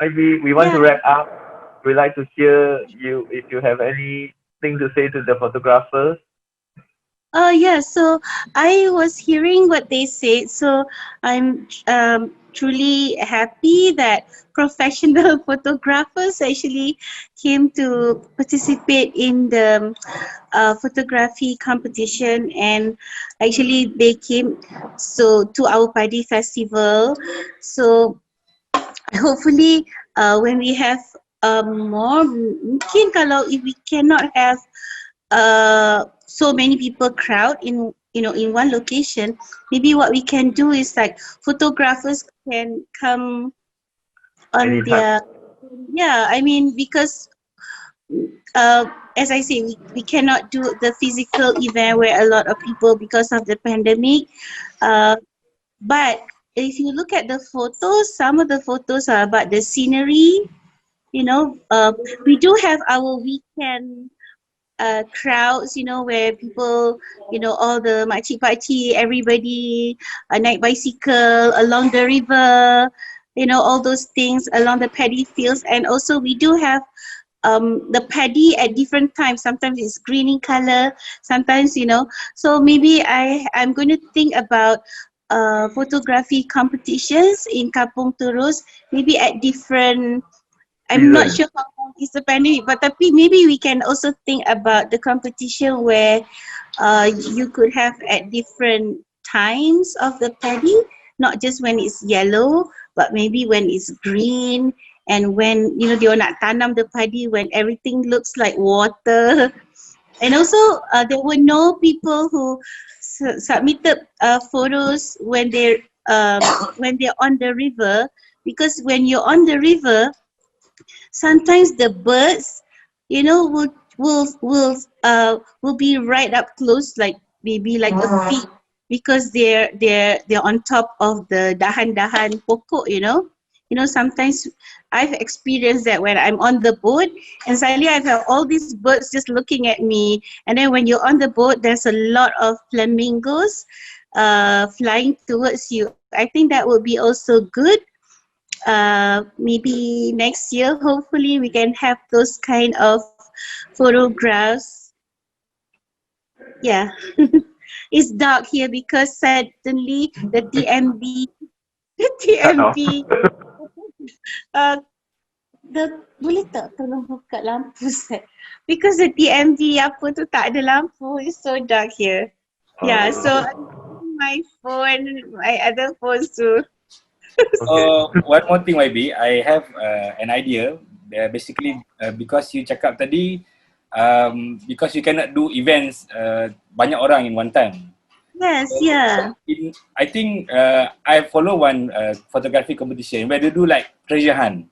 YB, we want to wrap up. We'd like to hear you if you have anything to say to the photographers. Yeah, so I was hearing what they said, so I'm truly happy that professional photographers actually came to participate in the photography competition, and actually they came to our Padi festival. So hopefully when we have more, mungkin kalau if we cannot have so many people crowd in one location, maybe what we can do is like photographers can come on their, I mean, because as I say, we cannot do the physical event where a lot of people because of the pandemic, but if you look at the photos, some of the photos are about the scenery. We do have our weekend crowds, where people, all the makcik-pakcik, everybody naik bicycle along the river, all those things along the paddy fields. And also we do have the paddy at different times. Sometimes it's green in color, sometimes, so maybe I'm going to think about photography competitions in Kampung Terus, maybe at different I'm not season. sure how long is the pandemic, but tapi maybe we can also think about the competition where you could have at different times of the paddy, not just when it's yellow, but maybe when it's green, and when dia nak tanam the paddy when everything looks like water. And also there were no people who submitted photos when they're on the river, because when you're on the river, sometimes the birds, will be right up close, like maybe like a feet, because they're on top of the dahan-dahan pokok. Sometimes I've experienced that when I'm on the boat, and suddenly I've had all these birds just looking at me. And then when you're on the boat, there's a lot of flamingos flying towards you. I think that would be also good. Maybe next year, hopefully, we can have those kind of photographs. Yeah. It's dark here because suddenly the TMB, Cut off. boleh tak tolong buka lampu set? Because the TMB apa tu tak ada lampu. It's so dark here. Yeah, so I'm using my phone, my other phones too. One more thing, YB, I have an idea. Basically, because you cakap tadi, because you cannot do events banyak orang in one time. Yes, yeah. I think I follow one photography competition where they do like treasure hunt.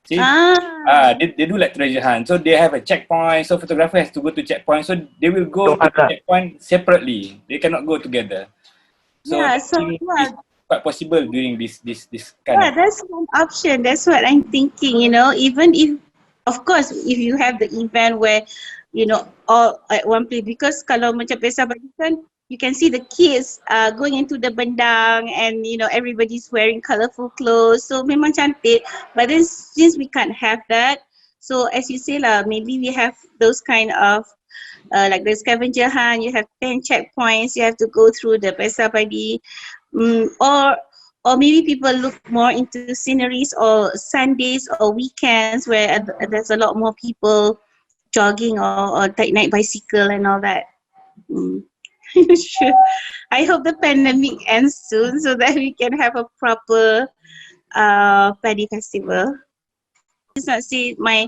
See? They do like treasure hunt. So they have a checkpoint. So photographer has to go to checkpoint. So they will go to checkpoint separately. They cannot go together. So Yeah, I think it's quite possible during this kind of. that's one option. That's what I'm thinking. Even if, of course, if you have the event where, all at one place, because kalau macam Pesta Padi kan, you can see the kids going into the bendang, and everybody's wearing colorful clothes, so memang cantik. But then since we can't have that, so as you say lah, maybe we have those kind of like the scavenger hunt. You have 10 checkpoints. You have to go through the Pesta Padi, or maybe people look more into sceneries, or Sundays or weekends where there's a lot more people jogging or naik bicycle and all that. Sure. I hope the pandemic ends soon so that we can have a proper Paddy festival. Just not say my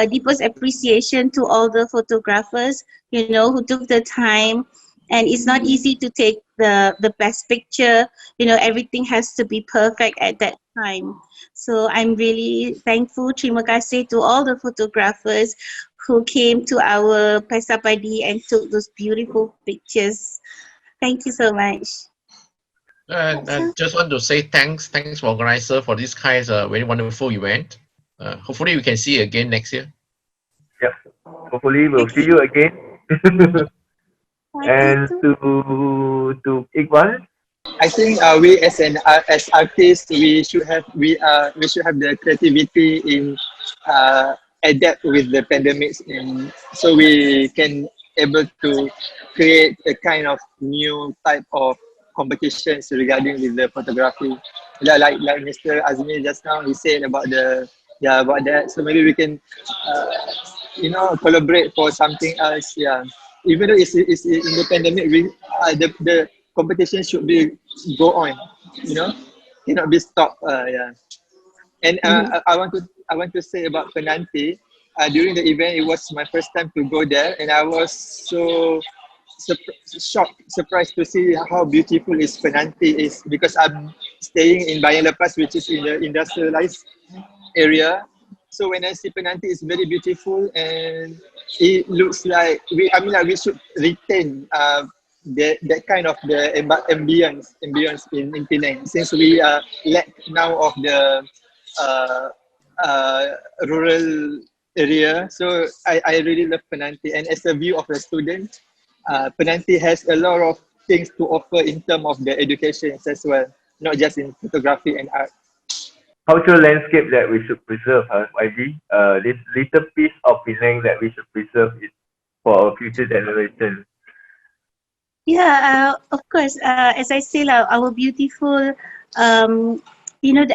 deepest appreciation to all the photographers, who took the time. And it's not easy to take the best picture. Everything has to be perfect at that time. So I'm really thankful. Terima kasih to all the photographers who came to our Pesta Padi and took those beautiful pictures. Thank you so much. I just want to say thanks for organizer for this kind of very wonderful event. Hopefully we can see you again next year. Yep. Hopefully we'll see you again. And to Iqbal, I think we as artists, we should have the creativity in adapt with the pandemics, so we can able to create a kind of new type of competitions regarding with the photography. Like Mr. Azmi just now, he said about about that. So maybe we can collaborate for something else. Yeah. Even though it's in the pandemic, the competition should be go on, cannot be stopped. Yeah. And I want to say about Penanti. During the event, it was my first time to go there, and I was so surprised to see how beautiful is Penanti is, because I'm staying in Bayan Lepas, which is in the industrialized area. So when I see Penanti, it's very beautiful, and it looks like we should retain that kind of the ambience in Penang, since we lack now of the rural area. So I really love Penanti, and as a view of a student, Penanti has a lot of things to offer in terms of the education as well, not just in photography and art. cultural landscape that we should preserve, YB. This little piece of Penang that we should preserve it for our future generation. Yeah, of course. As I say, our beautiful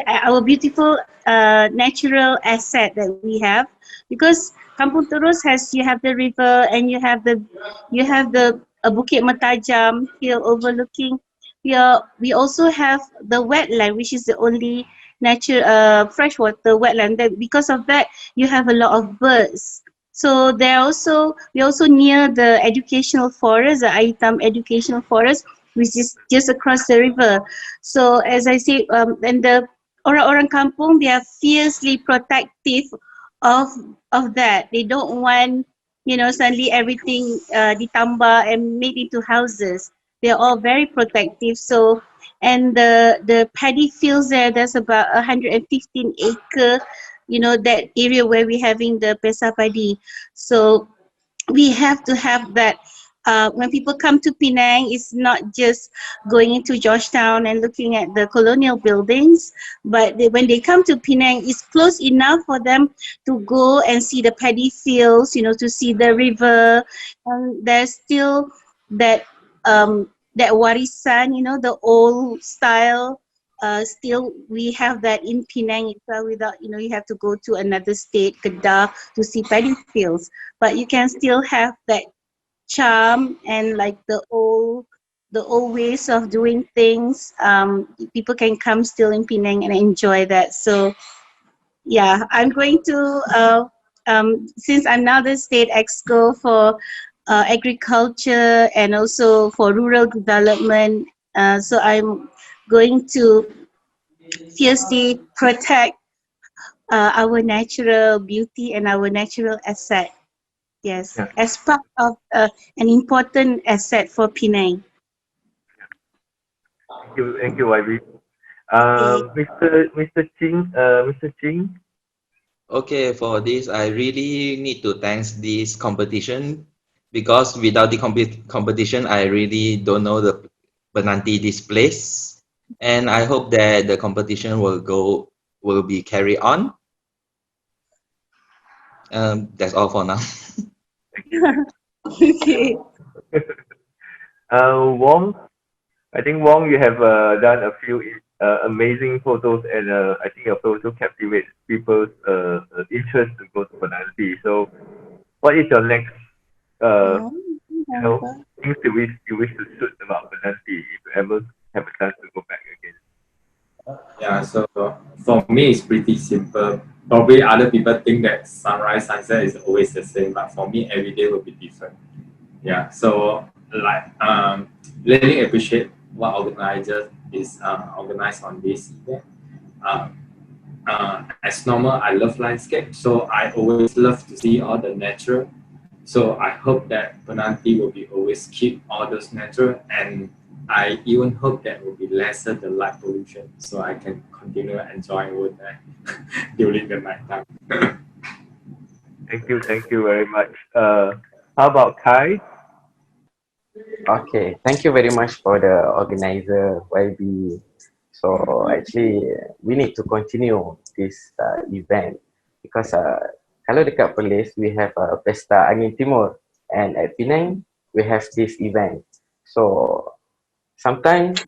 our beautiful natural asset that we have, because Kampung Terus you have the river, and you have the Bukit Mertajam hill overlooking. We also have the wetland, which is the only natural freshwater wetland. That because of that, you have a lot of birds. So we also near the educational forest, the Aitam Educational Forest, which is just across the river. So as I say, and the orang-orang kampung, they are fiercely protective of that. They don't want, suddenly everything ditambah and made into houses. They're all very protective. So, and the paddy fields there's about 115 acre, that area where we're having the Pesta Padi. So we have to have that. When people come to Penang, it's not just going into Georgetown and looking at the colonial buildings, but when they come to Penang, it's close enough for them to go and see the paddy fields, to see the river. And there's still that that warisan, the old style. Still, we have that in Penang itself. Without, you have to go to another state, Kedah, to see paddy fields. But you can still have that charm and like the old ways of doing things. People can come still in Penang and enjoy that. So yeah, I'm going to since I'm now the state exco for agriculture and also for rural development, so I'm going to fiercely protect our natural beauty and our natural asset. Yes, Yeah. as part of an important asset for Pinang. Thank you, YB. Mr. Ching. Okay, for this, I really need to thanks this competition, because without the competition, I really don't know the Penanti this place, and I hope that the competition will be carried on. That's all for now. Okay. Wong. I think Wong, you have done a few amazing photos, and I think your photo captivates people's interest to go to Penanti. So, what is your next things you wish to shoot about Penanti if you ever have a chance to go back again? Yeah, so for me, it's pretty simple. Probably other people think that sunrise, sunset is always the same, but for me, every day will be different. Yeah, so like really appreciate what organizer is organized on this event. As normal, I love landscape, so I always love to see all the nature. So I hope that Penanti will be always keep all those nature, and I even hope that will be lesser the light pollution, so I can continue enjoying wood during the night time. Thank you very much. How about Kai? Okay, thank you very much for the organizer, YB. So actually, we need to continue this event because kalau dekat Perlis, we have Pesta Angin Timur, and at Pinang, we have this event. So sometimes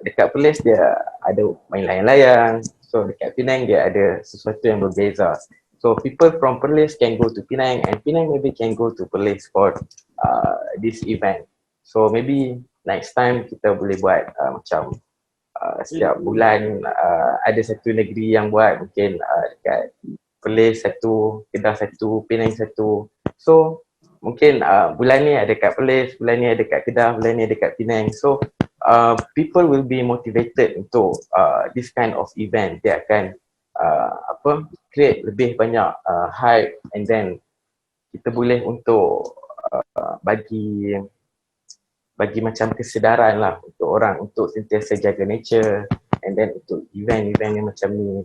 dekat Perlis dia ada main layang-layang, so dekat Pinang dia ada sesuatu yang berbeza. So people from Perlis can go to Pinang, and Pinang maybe can go to Perlis for this event. So maybe next time kita boleh buat macam setiap bulan ada satu negeri yang buat, mungkin dekat Perlis satu, Kedah satu, Penang satu. So mungkin bulan ni ada kat Perlis, bulan ni ada kat Kedah, bulan ni ada kat Penang. So people will be motivated untuk this kind of event. Dia akan create lebih banyak hype, and then kita boleh untuk bagi macam kesedaran lah untuk orang untuk sentiasa jaga nature, and then untuk event-event yang macam ni.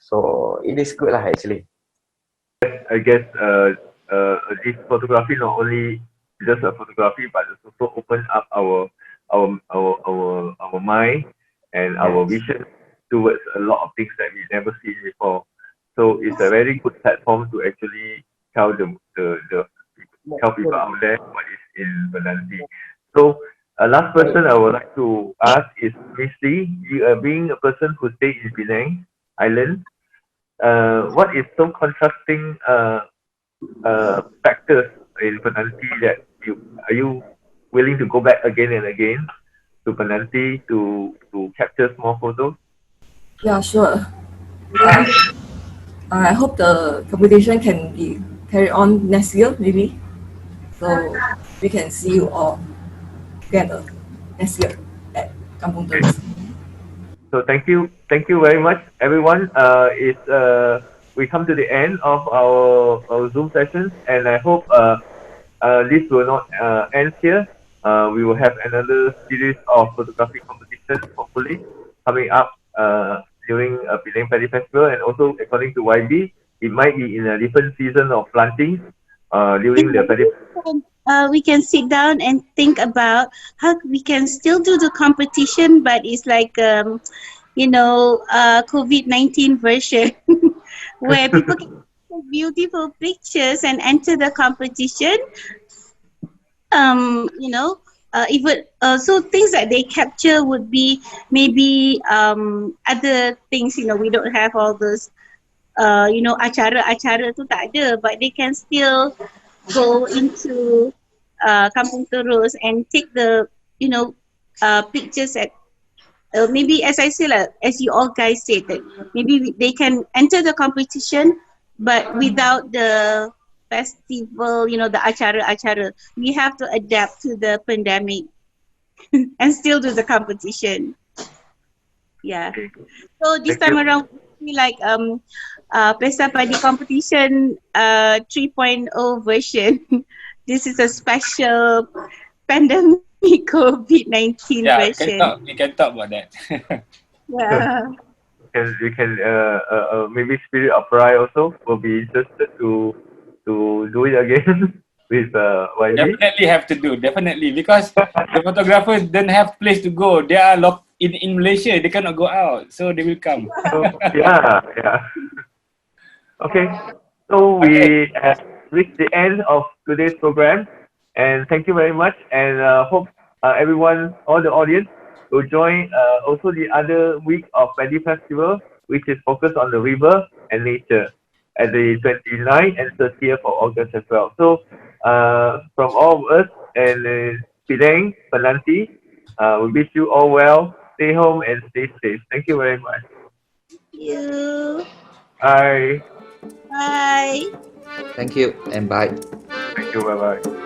So it is good lah actually. I guess this photography not only just a photography, but it also open up our mind and our vision towards a lot of things that we never seen before. So it's a very good platform to actually tell tell people out there what is in Penanti. So Last person I would like to ask is Missy. You are being a person who stay in Penang Island. What is some contrasting factors in Penanti that you willing to go back again and again to Penanti to capture small photos? Yeah, sure. I hope the competition can be carried on next year, maybe. So we can see you all together next year at Kampung Terus. So thank you very much, everyone. We come to the end of our Zoom sessions, and I hope this will not end here. We will have another series of photography competitions, hopefully, coming up during Penang Paddy Festival, and also according to YB, it might be in a different season of planting during the Paddy. We can sit down and think about how we can still do the competition, but it's like COVID-19 version where people can take beautiful pictures and enter the competition. Even so things that they capture would be maybe other things. We don't have all those acara-acara tu tak ada, but they can still go into Kampung Terus and take the pictures at maybe, as I said, as you all guys said, that maybe they can enter the competition, but without the festival, the acara-acara. We have to adapt to the pandemic and still do the competition. Yeah. So this time around, we like Pesta Padi competition 3.0 version. This is a special pandemic COVID-19 version. We can talk about that. Yeah. We can maybe Spirit of Pride also will be interested to do it again with YB. Definitely have to do, definitely, because the photographers don't have place to go. They are locked in Malaysia. They cannot go out, so they will come. Yeah. Okay, so we have reached the end of today's program, and thank you very much, and hope everyone, all the audience, will join also the other week of Paddy Festival, which is focused on the river and nature at the 29th and 30th of August as well. So from all of us and Pinang, Penanti, we wish you all well. Stay home and stay safe. Thank you very much. Thank you. Bye. Bye. Thank you and bye. Thank you. Bye bye.